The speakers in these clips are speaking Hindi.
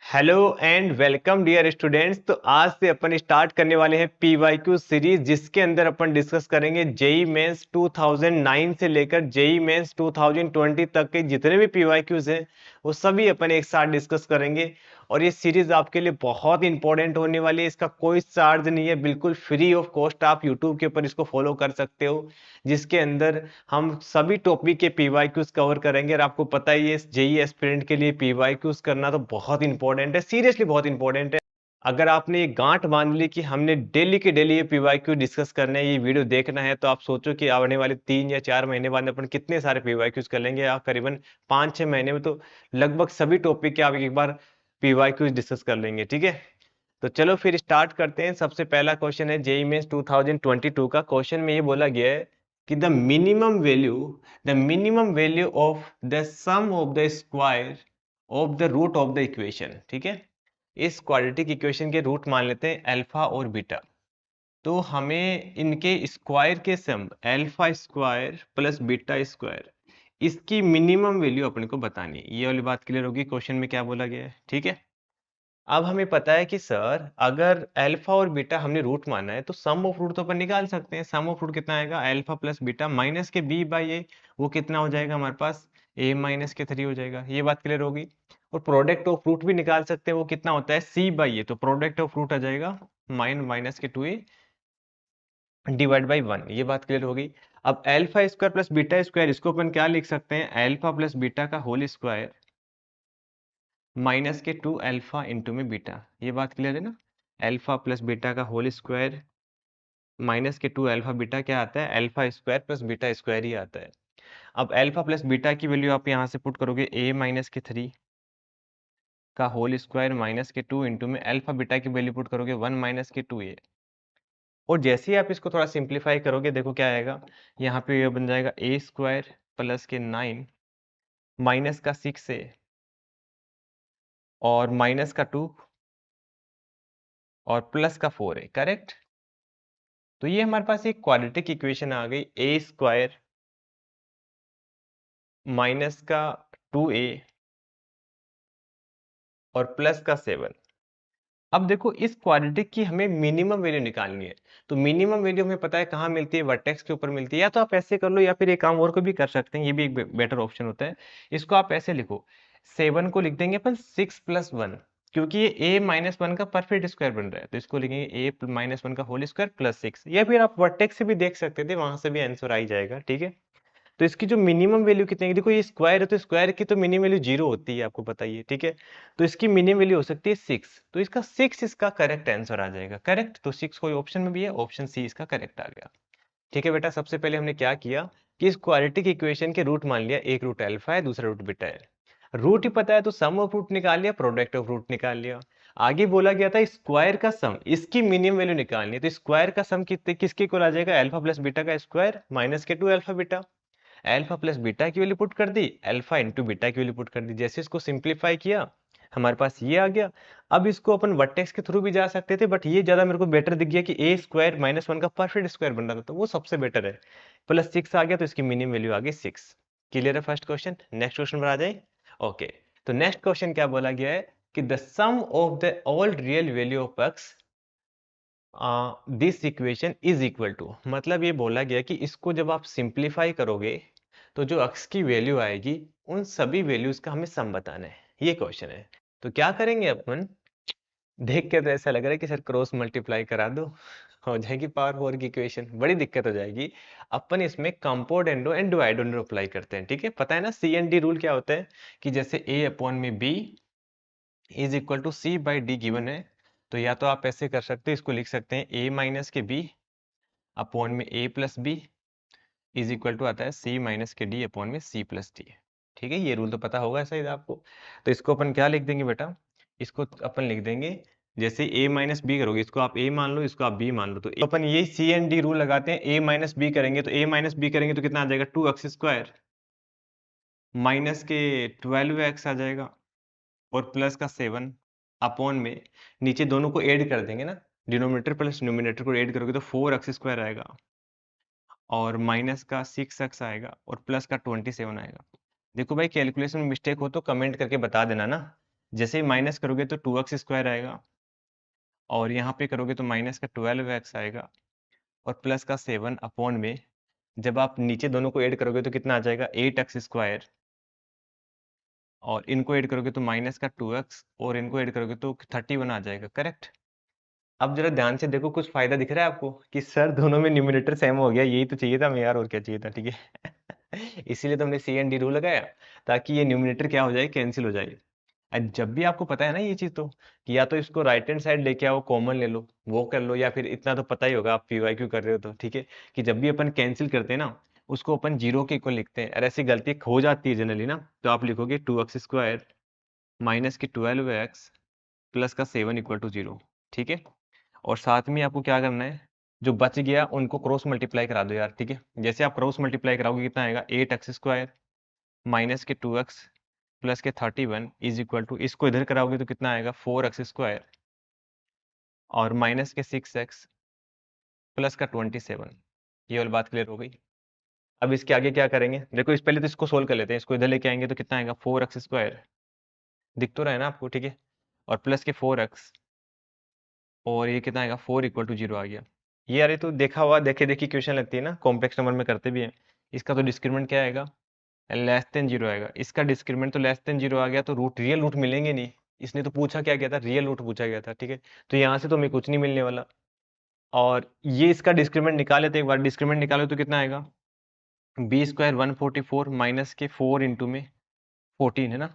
Hello and welcome dear students. तो आज से अपन स्टार्ट करने वाले हैं पीवाईक्यू सीरीज, जिसके अंदर अपन डिस्कस करेंगे जेई मेंस 2009 से लेकर जेई मेंस 2020 तक के जितने भी पीवाईक्यूज हैं वो सभी अपन एक साथ डिस्कस करेंगे। और ये सीरीज आपके लिए बहुत इंपॉर्टेंट होने वाली है। इसका कोई चार्ज नहीं है, बिल्कुल फ्री ऑफ कॉस्ट आप यूट्यूब के ऊपर इसको फॉलो कर सकते हो, जिसके अंदर हम सभी टॉपिक के पीवाईक्यूज कवर करेंगे। और आपको पता ही है जेई एस्पिरेंट के लिए पीवाईक्यूज करना तो बहुत इंपॉर्टेंट है, सीरियसली बहुत इंपॉर्टेंट है। अगर आपने ये गांठ बांध ली कि हमने डेली के डेली ये पीवाईक्यू डिस्कस करना है, ये वीडियो देखना है, तो आप सोचो कि आने वाले 3 या 4 महीने बाद अपन कितने सारे पीवाईक्यूज कर लेंगे। आप करीबन 5-6 महीने में तो लगभग सभी टॉपिक के आप एक बार पीवाईक्यूज डिस्कस कर लेंगे। ठीक है, तो चलो फिर स्टार्ट करते हैं। सबसे पहला क्वेश्चन है जेईई मेंस 2022 का। क्वेश्चन में ये बोला गया है कि the minimum value of the sum of the square of the root of the equation. ठीक है, इस क्वाड्रेटिक इक्वेशन के रूट मान लेते हैं अल्फा और बीटा। तो हमें इनके स्क्वायर के sum alpha square plus beta square, इसकी मिनिमम वैल्यू अपने को बतानी है। ये वाली बात क्लियर होगी क्वेश्चन में क्या बोला गया है। ठीक है, अब हमें पता है कि सर अगर अल्फा और बीटा हमने रूट माना है तो सम ऑफ रूट तो अपन निकाल सकते हैं। सम ऑफ रूट कितना आएगा, अल्फा प्लस बीटा माइनस के बी बाई ए, वो कितना हो जाएगा हमारे पास, ए माइनस के 3 हो जाएगा। ये बात क्लियर होगी। और प्रोडक्ट ऑफ रूट भी निकाल सकते हैं, वो कितना होता है सी बाई ए, तो प्रोडक्ट ऑफ रूट आ जाएगा माइनस के 2a डिवाइड बाई 1। ये बात क्लियर होगी। अब alpha square plus beta square, इसको अपन क्या लिख सकते हैं, अल्फा प्लस बीटा का होल स्क्वायर माइनस के 2 अल्फा इंटू में बीटा। ये बात क्लियर है ना। अल्फा प्लस बीटा का होल स्क्वायर माइनस के 2 अल्फा बीटा क्या आता है, alpha square plus beta square ही आता है। अब अल्फा प्लस बीटा की वैल्यू आप यहाँ से पुट करोगे, a माइनस के 3 का होल स्क्वायर माइनस के 2 इंटू में अल्फा बीटा की वैल्यू पुट करोगे 1 माइनस के 2a। और जैसे ही आप इसको थोड़ा सिंप्लीफाई करोगे, देखो क्या आएगा, यहाँ पे ये बन जाएगा a स्क्वायर प्लस के 9 माइनस का 6a और माइनस का 2 और प्लस का 4a। करेक्ट। तो ये हमारे पास एक क्वाड्रेटिक इक्वेशन आ गई, ए स्क्वायर माइनस का 2a और प्लस का 7। अब देखो इस क्वाड्रेटिक की हमें मिनिमम वैल्यू निकालनी है। तो मिनिमम वैल्यू हमें पता है कहाँ मिलती है, वर्टेक्स के ऊपर मिलती है। या तो आप ऐसे कर लो या फिर एक काम और को भी कर सकते हैं, ये भी एक बेटर ऑप्शन होता है। इसको आप ऐसे लिखो, 7 को लिख देंगे अपन 6 प्लस 1, क्योंकि ये a माइनस 1 का परफेक्ट स्क्वायर बन रहा है, तो इसको लिखेंगे a माइनस 1 का होल स्क्वायर प्लस 6। या फिर आप वर्टेक्स से भी देख सकते थे, वहां से भी आंसर आ ही जाएगा। ठीक है, तो इसकी जो मिनिमम वैल्यू कितनी है, देखो ये स्क्वायर है तो स्क्वायर की तो मिनिमम वैल्यू 0 होती है, आपको पता ही है। ठीक है, तो इसकी मिनिमम वैल्यू हो सकती है 6, तो इसका 6 इसका करेक्ट आंसर आ जाएगा। करेक्ट, तो 6 कोई ऑप्शन में भी है, ऑप्शन सी इसका करेक्ट आ गया। ठीक है बेटा, सबसे पहले हमने क्या किया कि इस क्वाड्रेटिक इक्वेशन के रूट मान लिया, एक रूट अल्फा है दूसरा रूट बीटा है। रूट ही पता है तो सम ऑफ रूट निकाल लिया, प्रोडक्ट ऑफ रूट निकाल लिया। आगे बोला गया था स्क्वायर का सम, इसकी मिनिमम वैल्यू निकालनी है, तो स्क्वायर का सम कितने किसके इक्वल आ जाएगा, अल्फा प्लस बीटा का स्क्वायर माइनस के 2 alpha beta. Alpha plus beta की वैल्यू पुट कर दी, अल्फा इंटू बीटा की वैल्यू पुट कर दी। जैसे इसको सिंप्लीफाई किया हमारे पास ये आ गया। अब इसको अपन वर्टेक्स के थ्रू भी जा सकते थे, बट ये ज्यादा मेरे को बेटर दिख गया कि ए स्क्वायर माइनस 1 का परफेक्ट स्क्वायर बन रहा था, तो वो सबसे बेटर है। प्लस 6 आ गया तो इसकी मिनिमम वैल्यू आ गई 6। क्लियर है फर्स्ट क्वेश्चन। नेक्स्ट क्वेश्चन पर आ जाए। ओके, तो नेक्स्ट क्वेश्चन क्या बोला गया है कि the sum of the all real value of x this equation is equal to, मतलब ये बोला गया कि इसको जब आप सिंप्लीफाई करोगे तो जो x की वैल्यू आएगी उन सभी वैल्यूज का हमें सम बताना है। ये क्वेश्चन है। तो क्या करेंगे अपन, देख के तो ऐसा लग रहा है कि सर क्रॉस मल्टीप्लाई करा दो, हो जाएगी पावर 4 की इक्वेशन, बड़ी दिक्कत हो जाएगी। अपन इसमें compound endo and divide endo apply करते हैं। ठीक है, पता है ना सी एंड डी रूल क्या होता है कि जैसे a अपॉन में b is equal to c by d given है, तो या तो आप ऐसे कर सकते हैं, इसको लिख सकते हैं a माइनस के b अपॉन में a plus b is equal to आता है c माइनस के d अपॉन में c प्लस डी। ठीक है, ये रूल तो पता होगा शायद आपको। तो इसको अपन क्या लिख देंगे बेटा, इसको अपन लिख देंगे जैसे a माइनस बी करोगे, इसको आप a मान लो इसको आप b मान लो, तो अपन ये c एंड d रूल लगाते हैं। a माइनस बी करेंगे तो a माइनस बी करेंगे तो कितना आ जाएगा, 2x स्क्वायर माइनस के 12x आ जाएगा और प्लस का 7 अपॉन में नीचे दोनों को ऐड कर देंगे ना, डिनोमिनेटर प्लस न्यूमिनेटर को ऐड करोगे तो 4x स्क्वायर आएगा और माइनस का 6x आएगा और प्लस का 27 आएगा। देखो भाई कैलकुलेशन में मिस्टेक हो तो कमेंट करके बता देना ना। जैसे ही माइनस करोगे तो 2x स्क्वायर आएगा, और यहाँ पे करोगे तो माइनस का 12x आएगा, और प्लस का 7 अपॉन में जब आप नीचे दोनों को ऐड करोगे तो कितना आ जाएगा 8x स्क्वायर, और इनको ऐड करोगे तो माइनस का 2x, और इनको ऐड करोगे तो 31 आ जाएगा। करेक्ट। अब जरा ध्यान से देखो, कुछ फायदा दिख रहा है आपको कि सर दोनों में न्यूमरेटर सेम हो गया, यही तो चाहिए था हमें यार, और क्या चाहिए था। ठीक है। इसीलिए तो हमने सी एंड डी रूल लगाया, ताकि ये न्यूमरेटर क्या हो जाए, कैंसिल हो जाए। जब भी आपको पता है ना ये चीज, तो कि या तो इसको राइट हैंड साइड लेके आओ, कॉमन ले लो, वो कर लो, या फिर इतना तो पता ही होगा, आप पीवाईक्यू कर रहे हो तो ठीक है, कि जब भी अपन कैंसिल करते हैं ना, उसको अपन जीरो के इक्वल लिखते हैं। और ऐसी गलती हो जाती है जनरली ना, तो आप लिखोगे 2x स्क्वायर माइनस के 12x प्लस का 7 इक्वल टू 0। ठीक है। और साथ में आपको क्या करना है, जो बच गया उनको क्रॉस मल्टीप्लाई करा दो यार। ठीक है। जैसे आप क्रॉस मल्टीप्लाई कराओगे कितना आएगा, 8x स्क्वायर माइनस के 2x प्लस के 31 इज इक्वल टू, इसको इधर कराओगे तो कितना आएगा 4x स्क्वायर और माइनस के 6x प्लस का 27। ये वाली बात क्लियर हो गई। अब इसके आगे क्या करेंगे, देखो इस पहले तो इसको सोल्व कर लेते हैं, इसको इधर लेके आएंगे तो कितना आएगा 4x स्क्वायर, दिख तो रहा है ना आपको। ठीक है। और प्लस के 4x, और ये कितना आएगा 4 इक्वल टू 0 आ गया। ये अरे तो देखा हुआ, देखे देखी क्वेश्चन लगती है ना, कॉम्प्लेक्स नंबर में करते भी हैं। इसका तो डिस्क्रिमिनेंट क्या आएगा, लेस देन 0 आएगा। इसका डिस्क्रिमिनेंट तो लेस देन 0 आ गया, तो रूट, रियल रूट मिलेंगे नहीं। इसने तो पूछा क्या गया था, रियल रूट पूछा गया था। ठीक है। तो यहाँ से तो हमें कुछ नहीं मिलने वाला। और ये इसका डिस्क्रिमिनेंट निकाले तो, एक बार डिस्क्रिमिनेंट निकालो तो कितना आएगा, बी स्क्वायर 144 माइनस के 4 इंटू में 14 है ना।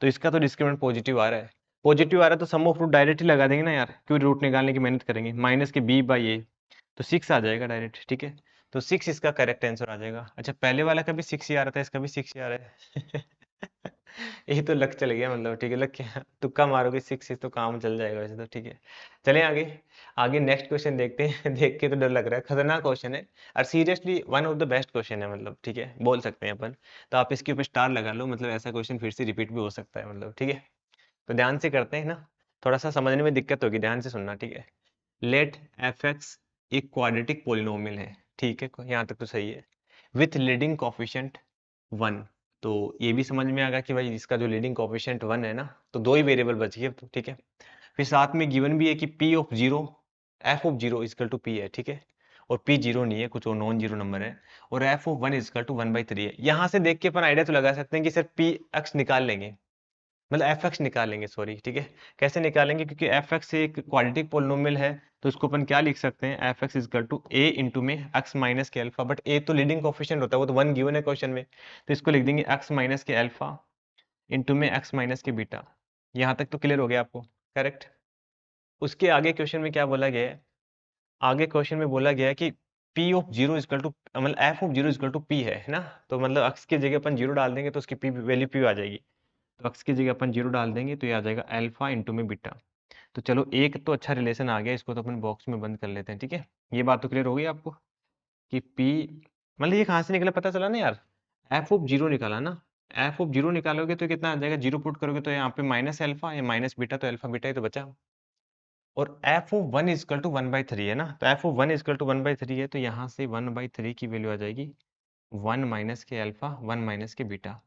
तो इसका तो डिस्क्रिमिनेंट पॉजिटिव आ रहा है। पॉजिटिव आ रहा है तो सम ऑफ रूट डायरेक्ट ही लगा देंगे ना यार, क्यों रूट निकालने की मेहनत करेंगे। माइनस के बी बाई ए, तो 6 आ जाएगा डायरेक्ट। ठीक है। तो 6 इसका करेक्ट आंसर आ जाएगा। अच्छा, पहले वाला का भी 6 ही आ रहा था, इसका भी 6 ही आ रहा है। ये तो लक चल गया मतलब। ठीक है, लक क्या, तुक्का मारोगे 6 तो काम चल जाएगा वैसे तो। ठीक है। चलें आगे। आगे नेक्स्ट क्वेश्चन देखते हैं। देख के तो डर लग रहा है, खतरनाक क्वेश्चन है, और seriously one of the best question है मतलब। ठीक है, बोल सकते हैं अपन। तो आप इसके ऊपर स्टार लगा लो, मतलब ऐसा क्वेश्चन फिर से रिपीट भी हो सकता है मतलब। ठीक है। तो ध्यान से करते हैं ना, थोड़ा सा समझने में दिक्कत होगी, ध्यान से सुनना। ठीक है। लेट एफ एक्स एक क्वाड्रेटिक पोलिनोमियल है। ठीक है, यहाँ तक तो सही है। With leading coefficient 1। तो ये भी समझ में आ गया कि भाई इसका जो लीडिंग कोफिशिएंट 1 है ना, तो दो ही वेरिएबल बच गए। तो ठीक है। फिर साथ में गिवन भी है कि P of zero, f of zero is equal to P है। ठीक है। और पी जीरो नहीं है, कुछ और नॉन जीरो नंबर है। और एफ ऑफ 1 इजकल टू 1/3 है। यहाँ से देख के अपन आइडिया तो लगा सकते हैं कि सर पी एक्स निकाल लेंगे, मतलब एफ एक्स निकालेंगे, सॉरी। ठीक है। कैसे निकालेंगे, क्योंकि एफ एक्स एक क्वाड्रेटिक पोलिनोमियल है, तो इसको अपन क्या लिख सकते हैं, f x is equal to a into में एक्स माइनस के अल्फा। बट ए तो लीडिंग कोफिशिएंट होता है, वो तो 1 गिवन है क्वेश्चन में, तो इसको लिख देंगे एक्स माइनस के अल्फा इंटू में एक्स माइनस के बीटा। यहाँ तक तो क्लियर हो गया आपको। करेक्ट। उसके आगे क्वेश्चन में क्या बोला गया है, आगे क्वेश्चन में बोला गया है कि P of zero is equal to, मतलब F of zero is equal to P है ना। तो मतलब एक्स की जगह अपन जीरो डाल देंगे तो उसकी पी वैल्यू पी आ जाएगी। तो एक्स की जगह अपन जीरो डाल देंगे तो ये आ जाएगा अल्फा इंटू में बीटा। तो चलो, एक तो अच्छा रिलेशन आ गया, इसको तो अपन बॉक्स में बंद कर लेते हैं। ठीक है। ये बात तो क्लियर हो गई आपको कि पी, मतलब ये कहाँ से निकला पता चला ना यार, एफ ऑफ जीरो निकाला ना। एफ ऑफ जीरो निकालोगे तो कितना आ जाएगा, जीरो पुट करोगे तो यहाँ पे माइनस अल्फा या माइनस बीटा, तो अल्फा बीटा ही तो बचा। और एफ ऑफ 1 इजकल टू 1/3 है ना, तो एफ ऑफ 1 इजकल टू 1/3 है, तो यहाँ से 1/3 की वैल्यू आ जाएगी 1 माइनस के अल्फा 1 माइनस के बीटा।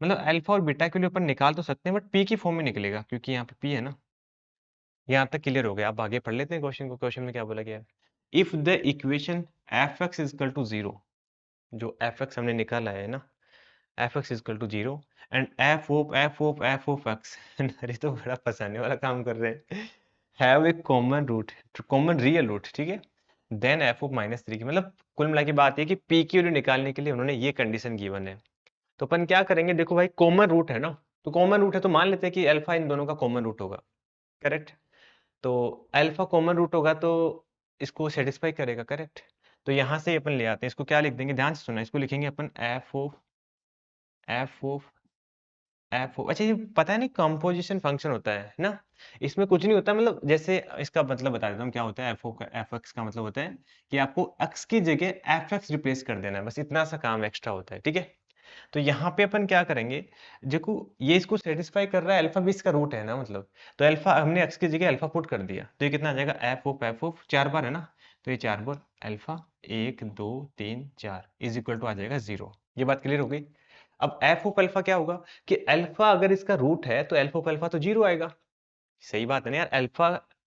मतलब अल्फा और बीटा के लिए अपन निकाल तो सकते हैं, बट पी की फॉर्म में निकलेगा, क्योंकि यहाँ पे पी है ना। यहाँ तक क्लियर हो गया। आप आगे पढ़ लेते हैं क्वेश्चन को। क्वेश्चन में क्या बोला गया है, if the equation f x is equal to zero, जो एफ एक्स हमने निकाला है ना, f x is equal to zero, and f of x, अरे तो बड़ा फंसाने वाला काम कर रहे हैं, have a common root, common real root. ठीक है। देन एफ ऑफ -3 की, मतलब कुल मिला के बात है कि पी की वैल्यू निकालने के लिए उन्होंने ये कंडीशन गिवन है। तो अपन क्या करेंगे, देखो भाई कॉमन रूट है ना, तो कॉमन रूट है तो मान लेते हैं कि अल्फा इन दोनों का कॉमन रूट होगा। करेक्ट। तो अल्फा कॉमन रूट होगा तो इसको सेटिस्फाई करेगा। करेक्ट। तो यहाँ से अपन ले आते हैं, इसको क्या लिख देंगे, ध्यान से सुना, इसको लिखेंगे अपन एफ ऑफ अच्छा, ये पता है नहीं, कंपोजिशन फंक्शन होता है ना। इसमें कुछ नहीं होता, मतलब जैसे इसका मतलब बता देता हूँ क्या होता है। एफ एक्स का मतलब होता है कि आपको एक्स की जगह एफ एक्स रिप्लेस कर देना है, बस इतना सा काम एक्स्ट्रा होता है। ठीक है। तो यहाँ पे अपन क्या करेंगे, देखो ये इसको सेटिस्फाई कर रहा है, अल्फा भी इसका रूट है ना मतलब। तो अल्फा हमने एक्स की जगह अल्फा पुट कर दिया, तो ये कितना आ जाएगा, एफ ऑफ 4 बार है ना, तो ये 4 बार अल्फा 1 2 3 4 इज इक्वल टू आ जाएगा 0। ये बात क्लियर हो गई। अब एफ ऑफ अल्फा क्या होगा कि अल्फा अगर इसका रूट है तो एफ ऑफ अल्फा तो 0 आएगा। सही बात है ना यार, अल्फा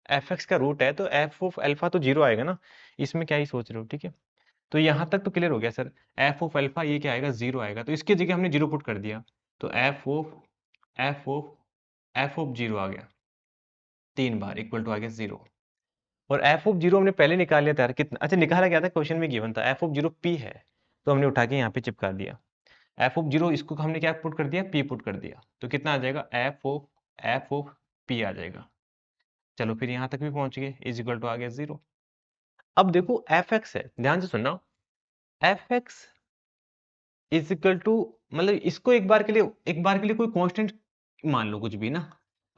एफ एक्स का रूट है तो एफ ऑफ अल्फा तो 0 आएगा ना। इसमें क्या ही सोच रहे हो, ठीक है। तो यहाँ तक तो क्लियर हो गया सर। एफ ऑफ अल्फा ये क्या आएगा, 0 आएगा, तो इसकी जगह हमने 0 पुट कर दिया। तो एफ ऑफ 0 आ गया 3 बार इक्वल टू आ गया 0। और एफ ऑफ 0 हमने पहले निकाल लिया था यार, कितना अच्छा निकाला गया था, क्वेश्चन में गिवन था एफ ऑफ 0 पी है, तो हमने उठा के यहाँ पे चिपका दिया। एफ ऑफ 0 इसको हमने क्या पुट कर दिया, पी पुट कर दिया, तो कितना आ जाएगा एफ ऑफ पी आ जाएगा। चलो फिर यहाँ तक भी पहुंच गए, इज इक्वल टू आ गया 0। अब देखो एफ एक्स है, ध्यान से सुनना, f x is equal to, मतलब इसको एक बार के लिए कोई कांस्टेंट मान लो कुछ भी ना,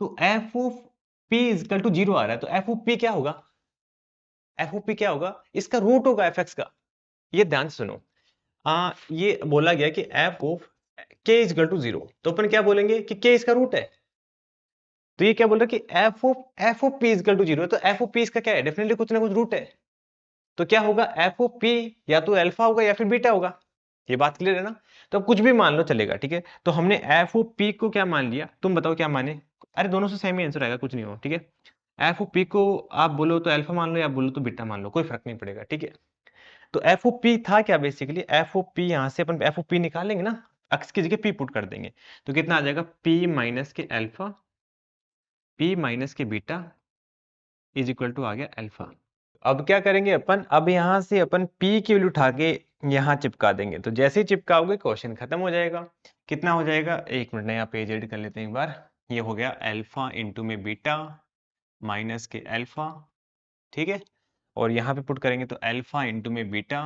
तो f of p is equal to 0 आ रहा है, तो एफ ऑफ पी क्या होगा, एफ ऑफ पी क्या होगा, इसका रूट होगा एफ एक्स का। ये ध्यान से सुनो, ये बोला गया कि एफ ऑफ के इज इक्वल टू 0, तो अपन क्या बोलेंगे कि के इसका रूट है। तो ये क्या बोल रहा है कि f of p is equal to 0 है, तो एफ ऑफ पी इसका क्या है, डेफिनेटली कुछ ना कुछ रूट है। तो क्या होगा, एफ ऑफ पी या तो अल्फा होगा या फिर बीटा होगा। ये बात क्लियर है ना। तो अब कुछ भी मान लो चलेगा, ठीक है। तो हमने एफ ऑफ पी को क्या मान लिया, तुम बताओ क्या माने। अरे दोनों से सेम ही आंसर आएगा, कुछ नहीं हो, ठीक है। एफ ऑफ पी को आप बोलो तो अल्फा मान लो या बोलो तो बीटा मान लो, कोई फर्क नहीं पड़ेगा, ठीक है। तो एफ ऑफ पी था क्या, बेसिकली एफ ऑफ पी, यहां से अपन एफ ऑफ पी निकालेंगे ना, एक्स की जगह पी पुट कर देंगे, तो कितना आ जाएगा, पी माइनस के अल्फा, पी माइनस के बीटा इज इक्वल टू आ गया अल्फा। अब क्या करेंगे अपन, अब यहां से अपन p की वैल्यू उठा के यहाँ चिपका देंगे, तो जैसे ही चिपकाओगे क्वेश्चन खत्म हो जाएगा। कितना हो जाएगा, एक मिनट नया पेज एड कर लेते हैं एक बार। ये हो गया अल्फा इंटू में बीटा माइनस के अल्फा, ठीक है। और यहाँ पे पुट करेंगे तो अल्फा इंटू में बीटा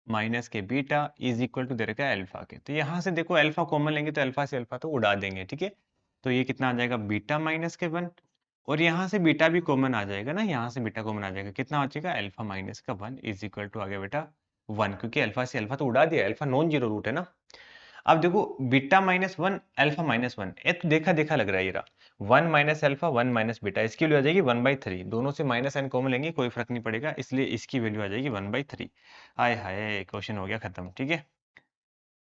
माइनस के बीटा इज इक्वल टू दे रखा है अल्फा के। तो यहाँ से देखो अल्फा कॉमन लेंगे तो अल्फा से अल्फा तो उड़ा देंगे, ठीक है। तो ये कितना आ जाएगा, बीटा माइनस के 1, और यहाँ से बीटा भी कॉमन आ जाएगा ना, यहाँ से बीटा कॉमन आ जाएगा, कितना आ जाएगा, अल्फा माइनस का 1 इज इक्वल टू आ गया बेटा 1, क्योंकि अल्फा से अल्फा तो उड़ा दिया, अल्फा नॉन जीरो रूट है ना। अब देखो बीटा माइनस 1 अल्फा माइनस 1, ये तो देखा देखा लग रहा है, ये रहा 1 माइनस अल्फा 1 माइनस बीटा, इसकी वैल्यू आ जाएगी 1/3, दोनों से माइनस एन कॉमन लेंगे कोई फर्क नहीं पड़ेगा, इसलिए इसकी वैल्यू आ जाएगी 1/3। हाय हाय, क्वेश्चन हो गया खत्म, ठीक है।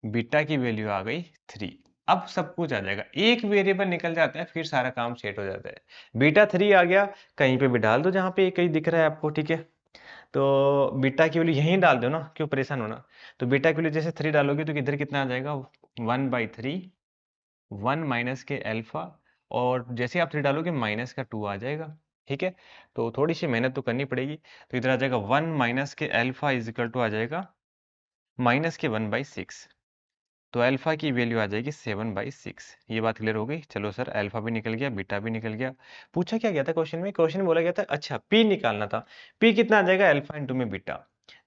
बीटा की वैल्यू आ गई 3। अब सब कुछ आ जाएगा, एक वेरिएबल निकल जाता है फिर सारा काम सेट हो जाता है। बीटा 3 आ गया, कहीं पे भी डाल दो जहां पे कहीं दिख रहा है आपको, ठीक है। तो बीटा की वैल्यू यहीं डाल दो ना, क्यों परेशान होना। तो बीटा की वैल्यू जैसे 3 डालोगे तो इधर कितना आ जाएगा, 1/3, 1 माइनस के अल्फा, और जैसे आप 3 डालोगे माइनस का 2 आ जाएगा, ठीक है। तो थोड़ी सी मेहनत तो करनी पड़ेगी, तो इधर आ जाएगा 1 माइनस के अल्फा इज इक्वल टू आ जाएगा माइनस के 1/6, तो अल्फा की वैल्यू आ जाएगी 7/6। ये बात क्लियर हो गई। चलो सर, अल्फा भी निकल गया, बीटा भी निकल गया। पूछा क्या गया था क्वेश्चन में, क्वेश्चन में बोला गया था अच्छा पी निकालना था। पी कितना आ जाएगा, अल्फा इंटू में बीटा।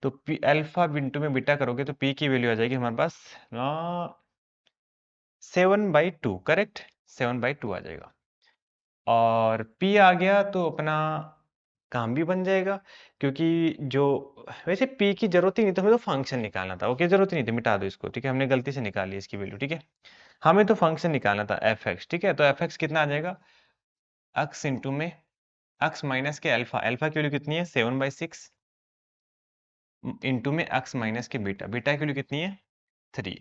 तो पी अल्फा इंटू में बीटा करोगे तो पी की वैल्यू आ जाएगी हमारे पास 7/2, करेक्ट, 7/2 आ जाएगा। और पी आ गया तो अपना काम भी बन जाएगा, क्योंकि जो वैसे पी की जरूरत ही नहीं, तो हमें तो फंक्शन निकालना था, ओके, जरूरत ही नहीं थी, मिटा दो इसको, ठीक है, हमने गलती से निकाल ली इसकी वैल्यू, ठीक है। हमें तो फंक्शन निकालना था एफ एक्स, ठीक है। तो एफ एक्स कितना आ जाएगा, एक्स इंटू में एक्स माइनस के अल्फा, अल्फा की वैल्यू कितनी है 7/6, इंटू में एक्स माइनस के बीटा, बीटा की वैल्यू कितनी है 3।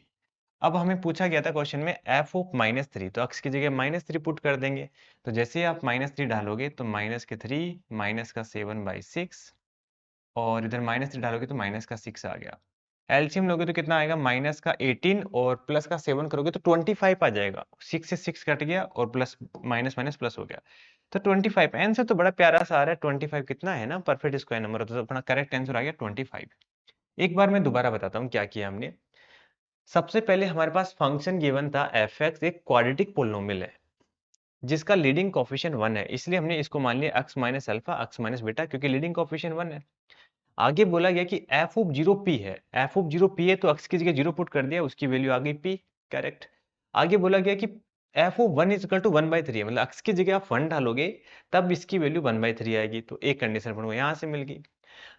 अब हमें पूछा गया था क्वेश्चन में एफ ऑफ -3, तो एक्स की जगह -3 पुट कर देंगे। तो जैसे ही आप -3 डालोगे तो माइनस के 3 माइनस का 7/6, और इधर -3 डालोगे तो माइनस का 6 आ गया। एलसीएम लोगे तो कितना आएगा, माइनस का 18 और प्लस का 7 करोगे तो 25 आ जाएगा। 6 से 6 कट गया और प्लस माइनस माइनस प्लस हो गया, तो 25 आंसर तो बड़ा प्यारा सा आ रहा है। 25 कितना है ना, परफेक्ट स्क्वायर नंबर, तो अपना करेक्ट आंसर आ गया 25। एक बार मैं दोबारा बताता हूँ क्या किया हमने। सबसे पहले हमारे पास फंक्शन गिवन था एफ एक्स, एक क्वाड्रेटिक पोलिनोमियल है जिसका लीडिंग कोफिशिएंट 1 है, इसलिए हमने इसको मान लिया x minus alpha x minus beta, क्योंकि लीडिंग कोफिशिएंट 1 है। आगे बोला गया कि एफ ऑफ 0 पी है, एफ ऑफ 0 पी है, तो एक्स की जगह 0 पुट कर दिया, उसकी वैल्यू आ गई पी, करेक्ट। आगे बोला गया कि f of 1 is equal to 1/3 है, मतलब एक्स की जगह आप 1 डालोगे तब इसकी वैल्यू 1/3 आएगी, तो एक कंडीशन पर यहाँ से मिल गई।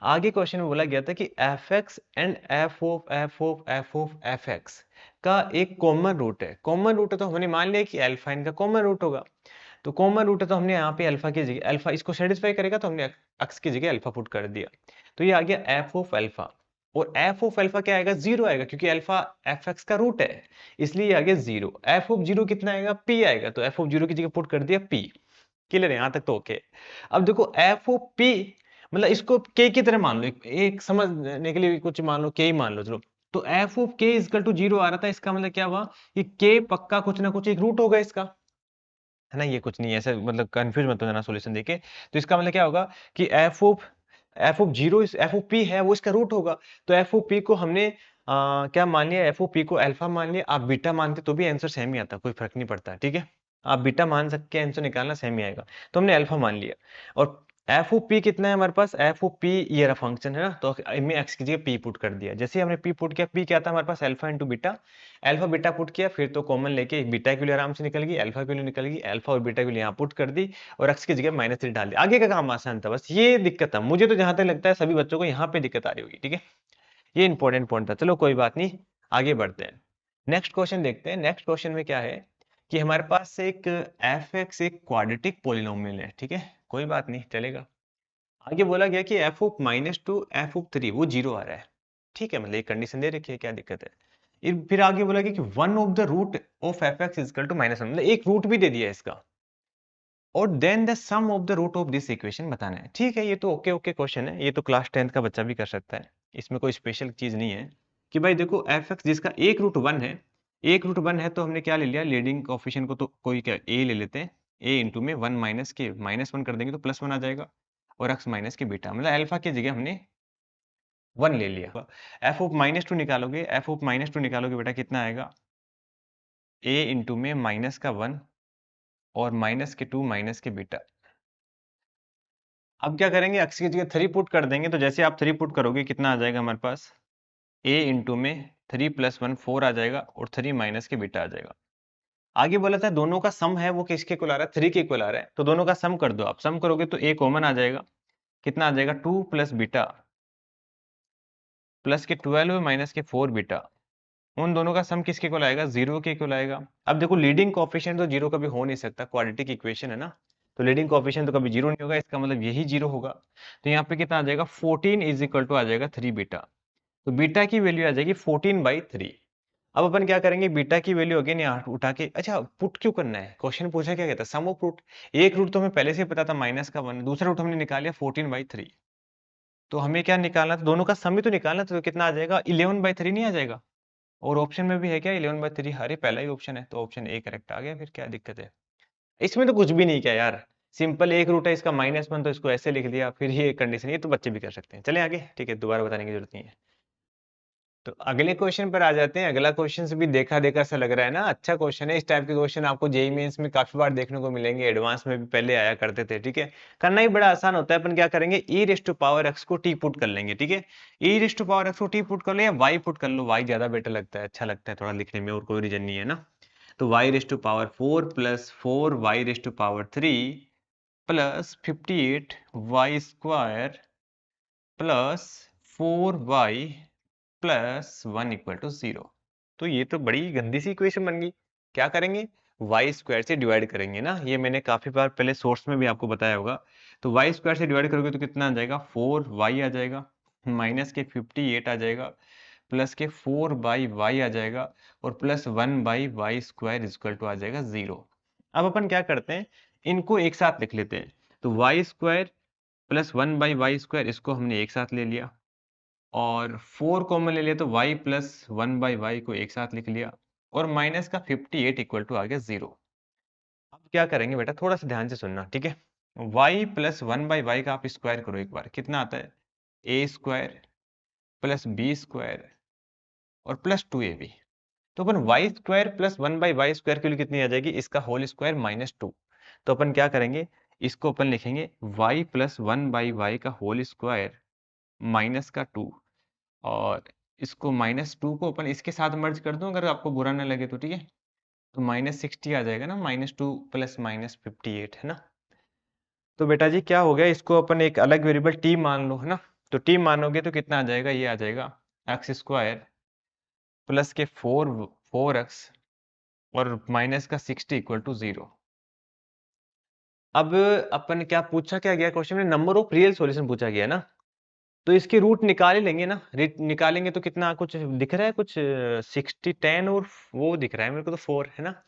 आगे क्वेश्चन में बोला गया था कि F x and F x का एक कॉमन रूट है, कॉमन रूट है तो हमने मान लिया कि अल्फा इनका कॉमन रूट होगा। तो कॉमन रूट है तो हमने यहाँ पे अल्फा की जगह, अल्फा इसको सेटिस्फाई करेगा तो हमने एक्स की जगह अल्फा पुट कर दिया, तो ये आ गया एफ ऑफ अल्फा। और एफ ऑफ अल्फा क्या आएगा, 0 आएगा, क्योंकि अल्फा एफ एक्स का रूट है, इसलिए ये आ गया 0। एफ ऑफ 0 कितना आएगा, पी आएगा, तो एफ ऑफ 0 की जगह पुट कर दिया पी। क्लियर है, यहां तक तो ओके। अब देखो एफ ऑफ पी, मतलब इसको के की तरह मान लो, एक समझने के लिए कुछ मान लो, के ही मान लो चलो। तो एफ ऑफ के इजकल टू 0 आ रहा था, इसका मतलब क्या हुआ कि के पक्का कुछ ना कुछ एक रूट होगा इसका, है ना। ये कुछ नहीं है ऐसा, मतलब कंफ्यूज मत हो जाना सोल्यूशन देके। तो इसका मतलब क्या होगा कि f of 0 F of P है, वो इसका रूट होगा। तो एफ ऑफ पी को हमने क्या मान लिया, एफ ऑफ पी को अल्फा मान लिया। आप बीटा मानते तो भी आंसर सेम ही आता, कोई फर्क नहीं पड़ता, ठीक है। आप बीटा मान सकते हैं, आंसर निकालना सेम ही आएगा। तो हमने अल्फा मान लिया। और एफ ऑफ पी कितना है हमारे पास, एफ ऑफ पी ये रहा फंक्शन है ना, तो इनमें एक्स की जगह पी पुट कर दिया। जैसे ही हमने पी पुट किया, पी क्या था हमारे पास, alpha into beta. Alpha beta put किया, फिर तो कॉमन लेके एक बीटा की वैल्यू आराम से निकल गई, अल्फा की वैल्यू निकल गई, अल्फा और बीटा की वैल्यू यहाँ पुट कर दी, और एक्स की जगह -3 डाल दिया। आगे का काम आसान था, बस ये दिक्कत था मुझे, तो जहां तक लगता है सभी बच्चों को यहाँ पे दिक्कत आ रही होगी, ठीक है। ये इंपॉर्टेंट पॉइंट था, चलो कोई बात नहीं, आगे बढ़ते हैं। नेक्स्ट क्वेश्चन देखते हैं। नेक्स्ट क्वेश्चन में क्या है कि हमारे पास एक एफ एक्स एक क्वाड्रेटिक पोलिनोमियल है, ठीक है, कोई बात नहीं चलेगा। आगे बोला गया कि एफ ऑफ -2 एफ ऑफ 3 वो 0 आ रहा है, ठीक है, मतलब एक कंडीशन दे रखी है, क्या दिक्कत है। फिर आगे बोला गया कि one of the root of f x is equal to -1, मतलब एक रूट भी दे दिया है इसका, और then the sum of the root of this equation बताना है। ठीक है, ये तो ओके ओके क्वेश्चन है, ये तो क्लास 10th का बच्चा भी कर सकता है, इसमें कोई स्पेशल चीज नहीं है। कि भाई देखो एफ एक्स जिसका एक रूट 1 है, एक रूट 1 है, तो हमने क्या ले लिया, लीडिंग कोएफिशिएंट को तो कोई क्या ए ले लेते हैं, ए इंटू में 1 माइनस के -1 कर देंगे तो +1 आ जाएगा, और एक्स माइनस के बीटा, मतलब अल्फा की जगह हमने 1 ले लिया। एफ ऑफ -2 निकालोगे, एफ ऑफ -2 निकालोगे बेटा कितना आएगा, ए इंटू में माइनस का 1 और माइनस के 2 माइनस के बीटा। अब क्या करेंगे, एक्स की जगह 3 पुट कर देंगे, तो जैसे आप 3 पुट करोगे कितना आ जाएगा हमारे पास, a इंटू में 3 + 1 4 आ जाएगा, और 3 माइनस के बीटा आ जाएगा। आगे बोला था दोनों का सम है वो किसके इक्वल आ रहा है, 3 के इक्वल आ रहा है, तो दोनों का सम कर दो। आप सम करोगे तो a कॉमन आ जाएगा, कितना आ जाएगा, 2 + बीटा प्लस के 12 माइनस के 4 बीटा, उन दोनों का सम किसके इक्वल आएगा, 0 के इक्वल आएगा। अब देखो लीडिंग कोएफिशिएंट तो 0 कभी हो नहीं सकता, क्वाड्रेटिक इक्वेशन है ना, तो लीडिंग कोएफिशिएंट तो कभी 0 नहीं होगा, इसका मतलब यही 0 होगा। तो यहाँ पे कितना आ जाएगा, 14 इज इक्वल टू आ जाएगा 3 बीटा, तो बीटा की वैल्यू आ जाएगी 14/3। अब अपन क्या करेंगे, बीटा की वैल्यू अगेन यहाँ उठा के, अच्छा पुट क्यों करना है, क्वेश्चन पूछा क्या कहता है, सम ऑफ रूट। एक रूट तो हमें पहले से ही पता था -1, दूसरा रूट हमने निकाल लिया 14/3, तो हमें क्या निकालना था, दोनों का सम ही तो निकालना था, तो कितना आ जाएगा, 11/3 नहीं आ जाएगा। और ऑप्शन में भी है क्या 11/3, अरे पहला ही ऑप्शन है, तो ऑप्शन ए करेक्ट आ गया, फिर क्या दिक्कत है। इसमें तो कुछ भी नहीं किया यार, सिंपल एक रूट है इसका -1, तो इसको ऐसे लिख दिया, फिर ये कंडीशन, ये तो बच्चे भी कर सकते हैं। चलें आगे, ठीक है, दोबारा बताने की जरूरत नहीं है। तो अगले क्वेश्चन पर आ जाते हैं। अगला क्वेश्चन से भी देखा देखा सा लग रहा है ना, अच्छा क्वेश्चन है। इस टाइप के क्वेश्चन आपको जेईई मेंस में काफी बार देखने को मिलेंगे, एडवांस में भी पहले आया करते थे, ठीक है। करना ही बड़ा आसान होता है, अपन क्या करेंगे, e raise to power x को t पुट कर लेंगे, ठीक है। e raise to power x को t पुट कर लो या y पुट कर लो, y ज्यादा बेटर लगता है, अच्छा लगता है थोड़ा लिखने में, और कोई रीजन नहीं है ना। तो y raise to power 4 + 4 y raise to power 3 + 58 y square plus 4y plus 1 equal to 0। तो ये तो बड़ी गंदी सी इक्वेशन बन गई। क्या करेंगे, वाई स्क्वायर से डिवाइड करेंगे ना, ये मैंने काफी बार पहले सोर्स में भी आपको बताया होगा। तो वाई स्क्वायर से डिवाइड करोगे तो कितना आ जाएगा, 4y आ जाएगा, माइनस के 58 आ जाएगा, प्लस के 4/y आ जाएगा, और plus 1/y square equal to आ जाएगा 0। अब अपन क्या करते हैं, इनको एक साथ लिख लेते हैं। तो Y square plus 1/y square, इसको हमने एक साथ ले लिया, और 4 कॉमन ले लिया, तो y प्लस 1/y को एक साथ लिख लिया, और माइनस का 58 इक्वल टू आ गया 0। अब क्या करेंगे बेटा, थोड़ा सा ध्यान से सुनना, ठीक है। y प्लस 1/y का आप स्क्वायर करो एक बार, कितना आता है, a square plus b square और प्लस 2ab। तो अपन y square plus 1/y square के लिए कितनी आ जाएगी, इसका होल स्क्वायर -2। तो अपन क्या करेंगे, इसको अपन लिखेंगे y प्लस 1/y का होल स्क्वायर माइनस का 2, और इसको -2 को अपन इसके साथ मर्ज कर दूं, अगर आपको बुरा ना लगे तो, ठीक है। तो -60 आ जाएगा ना, -2 प्लस -58, है ना। तो बेटा जी क्या हो गया, इसको अपन एक अलग वेरिएबल t मान लो, है ना। तो t मानोगे तो कितना आ जाएगा, ये आ जाएगा एक्स स्क्वायर प्लस के 4x और माइनस का 60 इक्वल टू 0। अब अपन क्या पूछा क्या गया क्वेश्चन में, नंबर ऑफ रियल सॉल्यूशन पूछा गया ना। तो इसके रूट निकाल ही लेंगे ना, निकालेंगे तो कितना कुछ दिख रहा है, कुछ 60 10 और वो दिख रहा है मेरे को तो 4 है ना।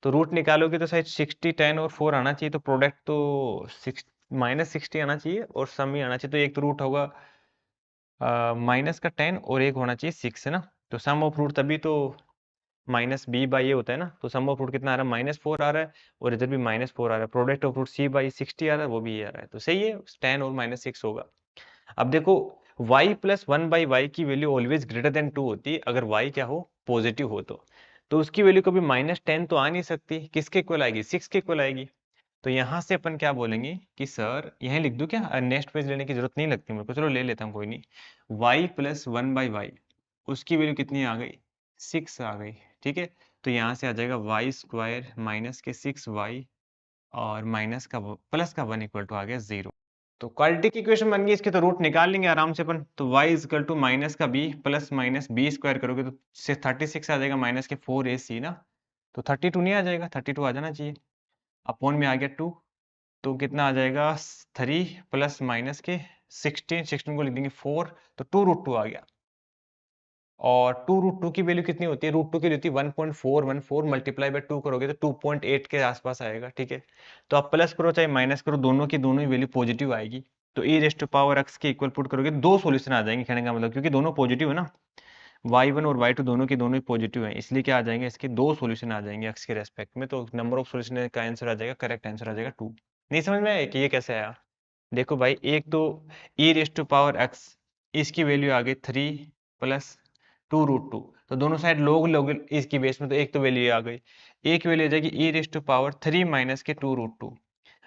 तो रूट निकालोगे तो शायद 60 10 और 4 आना चाहिए, तो प्रोडक्ट तो -60 आना चाहिए और सम ही आना चाहिए। तो एक तो रूट होगा माइनस का 10 और एक होना चाहिए 6 है ना। तो सम ऑफ रूट तभी तो माइनस बी बाई ए होता है ना। तो सम ऑफ रूट कितना आ रहा है, -4 आ रहा है और इधर भी -4 आ रहा है। Product of root c by 60 आ रहा है, वो भी ये आ रहा है। तो सही है, 10 और -6 होगा। अब देखो y प्लस 1/y की वैल्यू ऑलवेज ग्रेटर देन 2 होती है अगर y क्या हो, पॉजिटिव हो। तो उसकी वैल्यू कभी -10 तो आ नहीं सकती, किसके इक्वल आएगी, 6 के इक्वल आएगी। तो यहाँ से अपन क्या बोलेंगे कि सर यहीं लिख दूं क्या, नेक्स्ट पेज लेने की जरूरत नहीं लगती मेरे को, चलो ले लेता हूँ कोई नहीं। y प्लस 1/y उसकी वैल्यू कितनी आ गई, 6 आ गई, ठीक है। तो यहाँ से आ जाएगा वाई स्क्वायर माइनस के 6y और माइनस का प्लस का 1 इक्वल टू आ गया 0। तो क्वाड्रेटिक इक्वेशन बन गई इसके, तो रूट निकाल लेंगे आराम से अपन। तो y is equal to minus का b plus minus b square करोगे तो से 36 आ जाएगा माइनस के 4ac ना। तो 32 नहीं आ जाएगा, 32 आ जाना चाहिए। अपॉन में आ गया 2, तो कितना आ जाएगा 3 प्लस माइनस के 16 को लिख देंगे 4, तो 2√2 आ गया। और 2√2 की वैल्यू कितनी होती है, √2 की होती है 1.414 मल्टीप्लाई बाय 2 करोगे तो 2.8 के आसपास आएगा, ठीक है। तो आप प्लस करो चाहे माइनस करो, दोनों की दोनों ही वैल्यू पॉजिटिव आएगी। तो e raise to power x के इक्वल पुट करोगे दो सॉल्यूशन आ जाएंगे, कहने का मतलब क्योंकि दोनों पॉजिटिव है ना, y1 और y2 दोनों की दोनों ही पॉजिटिव है, इसलिए क्या आ जाएंगे, इसके दो सॉल्यूशन आ जाएंगे x के रेस्पेक्ट में। तो नंबर ऑफ सॉल्यूशन का आंसर आ जाएगा, करेक्ट आंसर आ जाएगा 2। नहीं समझ में आया कि ये कैसे आया। देखो भाई, एक तो e raise to power x, इसकी वैल्यू आ गई 3 प्लस 2√2, तो दोनों साइड लोग लोग इसकी बेस में, तो एक तो वैल्यू आ गई। एक वैल्यू आ जाएगी e raise to power 3 minus के 2√2।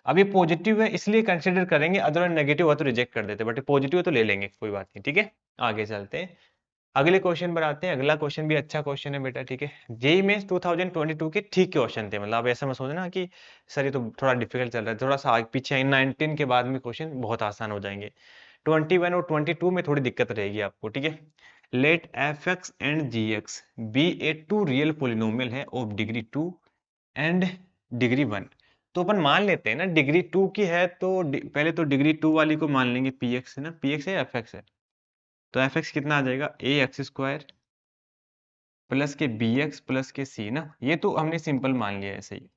अब ये पॉजिटिव है इसलिए कंसिडर करेंगे, अदरवाइज नेगेटिव हुआ तो रिजेक्ट कर देते, बट पॉजिटिव है तो ले लेंगे, कोई बात नहीं, ठीक है। आगे चलते हैं, अगले क्वेश्चन पर आते हैं। अगला क्वेश्चन भी अच्छा क्वेश्चन है बेटा, ठीक है। जेई में 2022 के ठीक क्वेश्चन थे, मतलब आप ऐसा मत सोचना कि सर ये तो थोड़ा डिफिकल्ट चल रहा है, थोड़ा सा आगे पीछे 19 के बाद में क्वेश्चन बहुत आसान हो जाएंगे। 21 और 22 में थोड़ी दिक्कत रहेगी आपको, ठीक है। Let f x and g x be a two real polynomial है ऑफ डिग्री 2 एंड डिग्री 1। तो अपन मान लेते हैं ना डिग्री 2 की है, तो पहले तो डिग्री 2 वाली को मान लेंगे पी एक्स है ना, पी एक्स है एफ एक्स है। तो एफ एक्स कितना आ जाएगा, ए एक्स स्क्वायर प्लस के बी एक्स प्लस के सी ना, ये तो हमने सिंपल मान लिया ऐसे ही।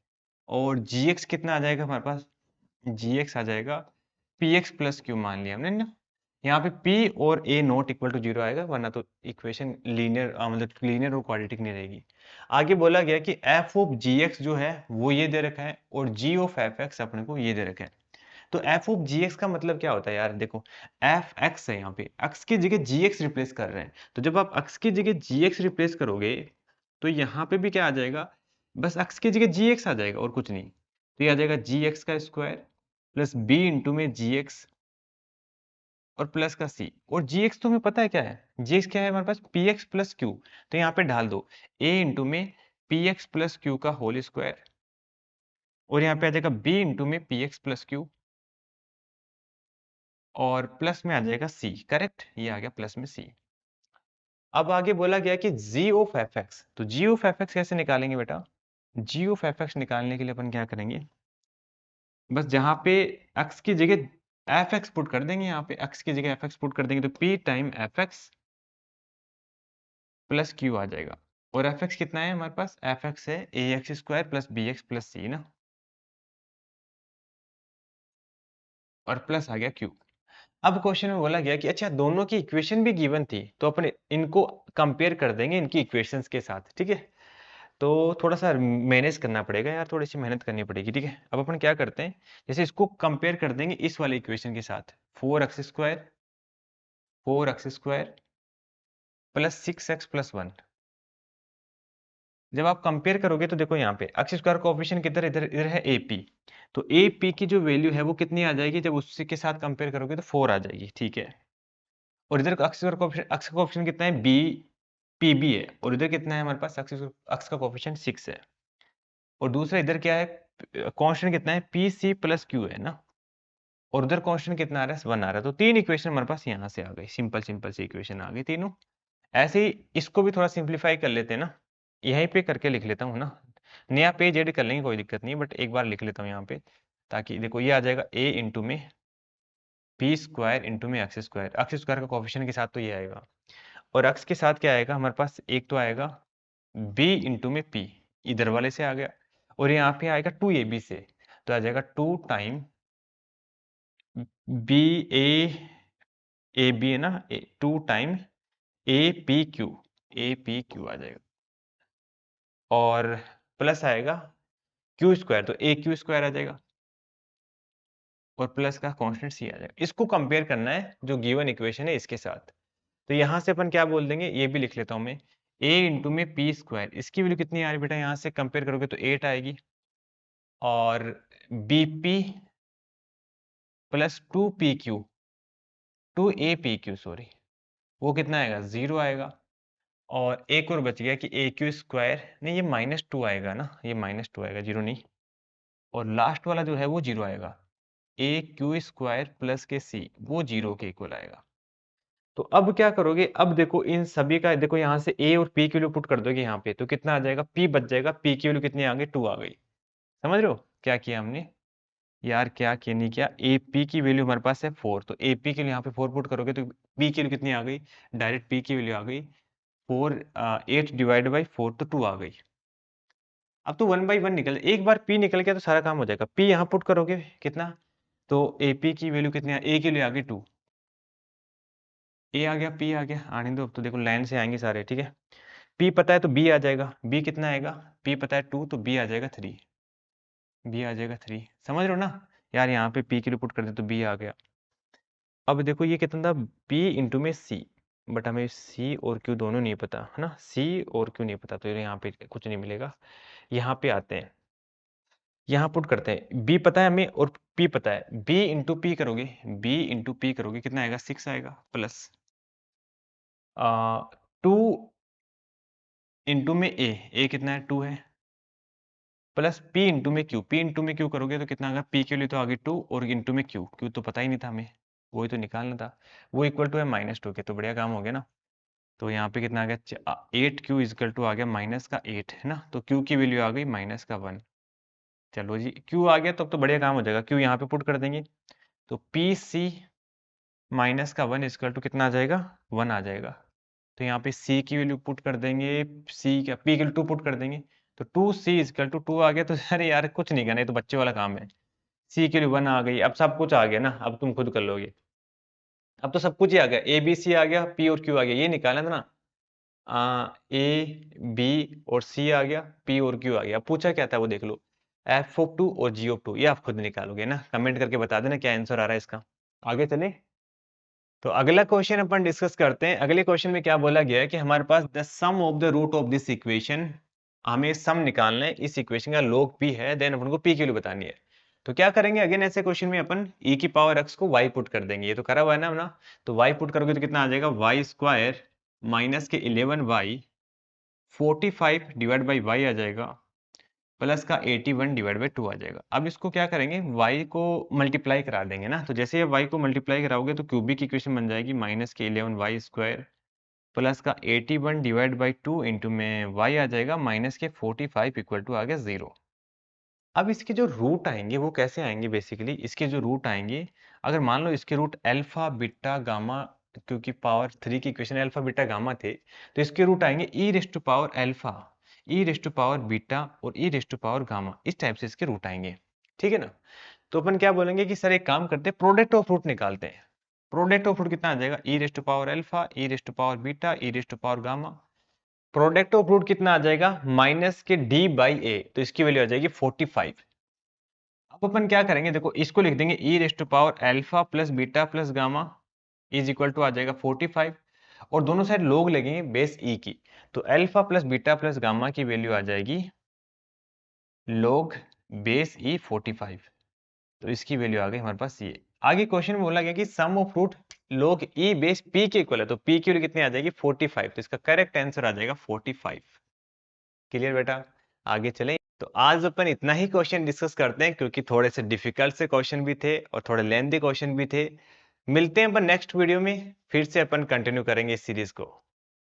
और जी एक्स कितना आ जाएगा हमारे पास, जी एक्स आ जाएगा पी एक्स प्लस क्यू मान लिया हमने ना। यहाँ पे p और a नॉट इक्वल टू 0 आएगा, वरना तो इक्वेशन लीनियर मतलब लीनियर और क्वाड्रेटिक नहीं रहेगी। आगे बोला गया कि f ऑफ gx जो है वो ये दे रखा है और g ऑफ fx अपने को ये दे रखा है। तो f ऑफ gx का मतलब क्या होता है यार, देखो fx है, यहाँ पे x की जगह gx रिप्लेस कर रहे हैं। तो जब आप x की जगह gx रिप्लेस करोगे तो यहाँ पे भी क्या आ जाएगा, बस x की जगह gx आ जाएगा और कुछ नहीं। तो ये आ जाएगा gx का स्क्वायर प्लस b इंटू में gx और प्लस का c, और gx तो हमें पता है क्या है, gx क्या है हमारे पास px प्लस q। तो यहाँ पे डाल दो a इंटू में px प्लस q का होल स्क्वायर, और यहाँ पे आ जाएगा b इंटू में px प्लस q और प्लस में आ जाएगा c, करेक्ट, ये आ गया प्लस में c। अब आगे बोला गया कि g ऑफ fx, तो g ऑफ fx कैसे निकालेंगे बेटा, g ऑफ fx निकालने के लिए अपन क्या करेंगे, बस जहां पे x की जगह fx पुट कर देंगे, यहाँ पे x की जगह fx पुट कर देंगे तो p time fx plus q आ जाएगा। और fx कितना है हमारे पास, fx है ax square plus bx plus c ना, और प्लस आ गया q। अब क्वेश्चन में बोला गया कि अच्छा दोनों की इक्वेशन भी गिवन थी, तो अपन इनको कंपेयर कर देंगे इनकी इक्वेशंस के साथ, ठीक है। तो थोड़ा सा मैनेज करना पड़ेगा यार, थोड़ी सी मेहनत करनी पड़ेगी, ठीक है। अब अपन क्या करते हैं, जैसे इसको कंपेयर कर देंगे इस वाले इक्वेशन के साथ, 4x square plus 6x plus 1। जब आप कंपेयर करोगे तो देखो यहाँ पे एक्स स्क्वायर कोएफिशिएंट किधर, इधर इधर है AP। तो AP की जो वैल्यू है वो कितनी आ जाएगी, जब उसके के साथ कंपेयर करोगे तो 4 आ जाएगी, ठीक है। और इधर एक्स का कोएफिशिएंट कितना है, PB है, और इधर कितना है हमारे पास, एक्स का कोएफिशिएंट 6 है। और दूसरा इधर क्या है, कांस्टेंट कितना है, PC प्लस Q है ना, और उधर कांस्टेंट कितना आ रहा है, 1 आ रहा है। तो तीन इक्वेशन हमारे पास यहाँ से आ गई, सिंपल सिंपल सी इक्वेशन आ गई तीनों। ऐसे ही इसको भी थोड़ा सिंप्लीफाई कर लेते हैं ना, यहीं पे करके लिख लेता हूँ ना, नया पेज ऐड कर लेंगे कोई दिक्कत नहीं, बट एक बार लिख लेता हूँ यहाँ पे, ताकि देखो ये आ जाएगा a इंटू में पी स्क्वायर इंटू में एक्स स्क्वायर का कोफिशिएंट के साथ तो ये आएगा, और एक्स के साथ क्या आएगा हमारे पास, एक तो आएगा बी इंटू में पी, इधर वाले से आ गया, और यहाँ पे आएगा 2ab से, तो आ जाएगा 2 टाइम बी ए बी है ना, 2 टाइम ए पी क्यू आ जाएगा, और प्लस आएगा क्यू स्क्वायर, तो ए क्यू स्क्वायर आ जाएगा, और प्लस का कांस्टेंट सी आ जाएगा। इसको कंपेयर करना है जो गिवन इक्वेशन है इसके साथ, तो यहां से अपन क्या बोल देंगे, ये भी लिख लेता हूं मैं, a इंटू में पी स्क्वायर, इसकी वैल्यू कितनी आ रही बेटा, यहां से कंपेयर करोगे तो 8 आएगी, और bp plus 2pq, 2apq sorry, वो कितना आएगा, 0 आएगा, और एक और बच गया कि ए क्यू स्क्वायर, नहीं ये -2 आएगा ना, ये -2 आएगा, 0 नहीं, और लास्ट वाला जो है वो 0 आएगा, ए क्यू स्क्वायर प्लस के सी, वो 0 के इक्वल आएगा। तो अब क्या करोगे, अब देखो इन सभी का, देखो यहाँ से a और p की वैल्यू पुट कर दोगे यहाँ पे, तो कितना आ जाएगा, p बच जाएगा, p की वैल्यू कितनी आ गई, 2 आ गई। समझ रहे हो क्या किया हमने यार, क्या किया नहीं किया, ap की वैल्यू हमारे पास है 4, तो ap के लिए यहाँ पे 4 पुट करोगे तो p की वैल्यू कितनी आ गई, डायरेक्ट p की वैल्यू आ गई 4, 8 डिवाइड बाई 4, तो 2 आ गई। अब तो 1 बाई 1 निकल, एक बार p निकल गया तो सारा काम हो जाएगा, p यहाँ पुट करोगे कितना, तो ap की वैल्यू कितनी a की वैल्यू आ गई 2, a आ गया, p आ गया, आने दो, अब तो देखो लाइन से आएंगे सारे, ठीक है, p पता है तो b आ जाएगा, b कितना आएगा, p पता है 2, तो b आ जाएगा 3, b आ जाएगा 3, समझ रहे हो ना यार, यहाँ पे p की रिपोर्ट कर दे तो b आ गया। अब देखो ये कितना था, p इंटू में c, बट हमें c और q दोनों नहीं पता है ना, c और q नहीं पता, तो यहाँ पे कुछ नहीं मिलेगा। यहाँ पे आते हैं, यहाँ पुट करते हैं, b पता है हमें और p पता है, b इंटू पी करोगे, b इंटू पी करोगे कितना आएगा, 6 आएगा, प्लस 2 इंटू में a कितना है, 2 है, प्लस p इंटू में q, p इंटू में q करोगे तो कितना आएगा, p के लिए तो आगे 2, और इंटू में q तो पता ही नहीं था हमें, वही तो निकालना था, वो इक्वल टू है -2 के, तो बढ़िया काम हो गया ना। तो यहाँ पे कितना आ गया, 8q इजकल टू आ गया -8 है ना, तो q की वैल्यू आ गई -1। चलो जी, q आ गया तो अब तो बढ़िया काम हो जाएगा, q यहाँ पे पुट कर देंगे, तो पी सी -1 इजकल टू कितना आ जाएगा, 1 आ जाएगा। तो यहाँ पे c की वैल्यू पुट कर देंगे, c क्या, p की वैल्यू 2 पुट कर देंगे, तो 2c इजकल टू 2 आ गया, तो अरे यार कुछ नहीं करना, ये तो बच्चे वाला काम है, c की वैल्यू 1 आ गई, अब सब कुछ आ गया ना, अब तुम खुद कर लोगे, अब तो सब कुछ ही आ गया, a b c आ गया, p और q आ गया, ये निकालना था ना, a b और c आ गया, p और q आ गया, अब पूछा क्या था वो देख लो, f(2) और g(2), ये आप खुद निकालोगे ना, कमेंट करके बता देना क्या आंसर आ रहा है इसका। आगे चले, तो अगला क्वेश्चन अपन डिस्कस करते हैं। अगले क्वेश्चन में क्या बोला गया है कि हमारे पास the sum of the root of this equation, हमें सम निकालना है, इस इक्वेशन का log p है, देन अपन को p की वैल्यू बतानी है। तो क्या करेंगे, अगेन ऐसे क्वेश्चन में अपन e की पावर x को y पुट कर देंगे, ये तो करा हुआ है ना, तो y पुट करोगे तो कितना आ जाएगा, y स्क्वायर माइनस के 11y 45 डिवाइड बाई y आ जाएगा, प्लस का 81 डिवाइड बाई 2 आ जाएगा। अब इसको क्या करेंगे, y को मल्टीप्लाई करा देंगे ना, तो जैसे ये y को मल्टीप्लाई कराओगे तो क्यूबिक इक्वेशन बन जाएगी माइनस के 11y स्क्वायर प्लस का 81 डिवाइड बाई 2 इंटू में y आ जाएगा माइनस के 45 इक्वल टू आ गया 0। अब इसके जो रूट आएंगे वो कैसे आएंगे, बेसिकली इसके जो रूट आएंगे, अगर मान लो इसके रूट अल्फा बीटा गामा, क्योंकि पावर 3 की इक्वेशन अल्फा बीटा गामा थे, तो इसके रूट आएंगे e raised to power alpha, e raised to power beta और e raised to power gamma, इस टाइप से इसके रूट आएंगे, ठीक है ना। तो अपन क्या बोलेंगे कि सर एक काम करते हैं, प्रोडक्ट ऑफ रूट निकालते हैं। प्रोडक्ट ऑफ रूट कितना आ जाएगा, e raised to power alpha, e raised to power beta, e raised to power gamma, product of root कितना आ जाएगा, माइनस के डी बाई ए, तो इसकी वैल्यू आ जाएगी 45। अब अपन क्या करेंगे, देखो इसको लिख देंगे e raised to power alpha plus beta plus gamma is equal to आ जाएगा 45, और दोनों साइड लोग लगेंगे बेस ई की, तो alpha plus beta plus gamma की वैल्यू आ जाएगी लोग बेस ई 45, तो इसकी वैल्यू आ गई हमारे पास ये। आगे क्वेश्चन में बोला गया कि सम ऑफ रूट लोग ई बेस पी के इक्वल है, तो पी की वैल्यू कितनी आ जाएगी 45, तो इसका करेक्ट आंसर आ जाएगा 45। क्लियर बेटा, आगे चलें। तो आज अपन इतना ही क्वेश्चन डिस्कस करते हैं, क्योंकि थोड़े से डिफिकल्ट से क्वेश्चन भी थे और थोड़े लेंथी क्वेश्चन भी थे। मिलते हैं अपन नेक्स्ट वीडियो में, फिर से अपन कंटिन्यू करेंगे इस सीरीज को।